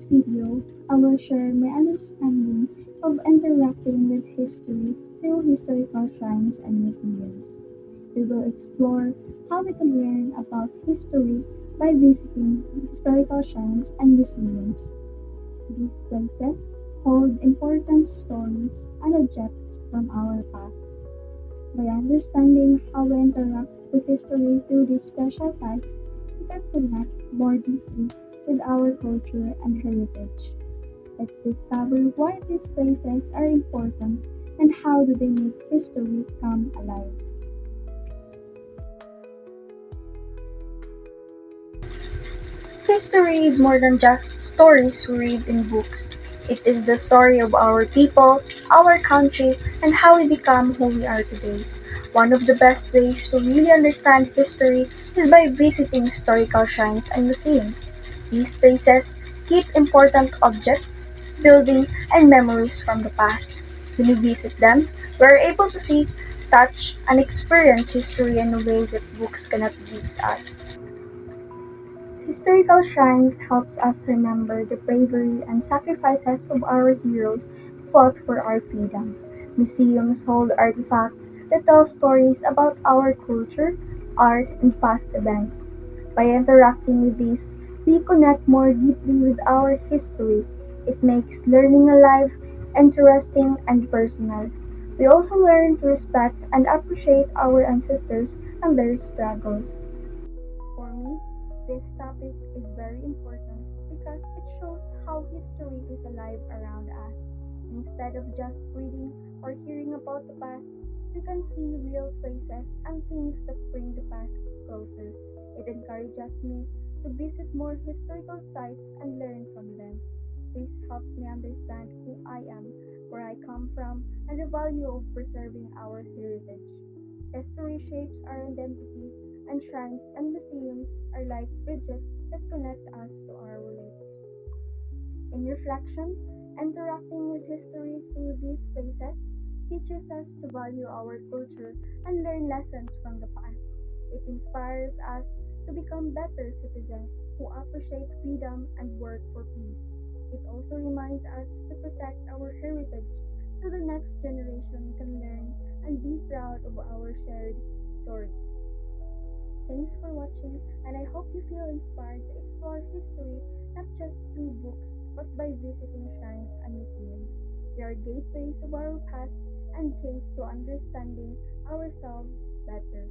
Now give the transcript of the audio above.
video, I will share my understanding of interacting with history through historical shrines and museums. We will explore how we can learn about history by visiting historical shrines and museums. These places hold important stories and objects from our past. By understanding how we interact with history through these special sites, we can connect more deeply with our culture and heritage. Let's discover why these places are important and how do they make history come alive. History is more than just stories we read in books. It is the story of our people, our country, and how we become who we are today. One of the best ways to really understand history is by visiting historical shrines and museums. These places keep important objects, buildings, and memories from the past. When we visit them, we are able to see, touch, and experience history in a way that books cannot give us. Historical shrines helps us remember the bravery and sacrifices of our heroes who fought for our freedom. Museums hold artifacts that tell stories about our culture, art, and past events. By interacting with these, we connect more deeply with our history. It makes learning alive, interesting, and personal. We also learn to respect and appreciate our ancestors and their struggles. For me, this topic is very important because it shows how history is alive around us. Instead of just reading or hearing about the past, we can see real places and things that bring the past closer. It encourages me to visit more historical sites and learn from them. This helps me understand who I am, where I come from, and the value of preserving our heritage. History shapes our identity, and shrines and museums are like bridges that connect us to our roots. In reflection, interacting with history through these places teaches us to value our culture and learn lessons from the past. It inspires us to become better citizens who appreciate freedom and work for peace. It also reminds us to protect our heritage so the next generation can learn and be proud of our shared story. Thanks for watching, and I hope you feel inspired to explore history not just through books but by visiting shrines and museums. They are gateways of our past and keys to understanding ourselves better.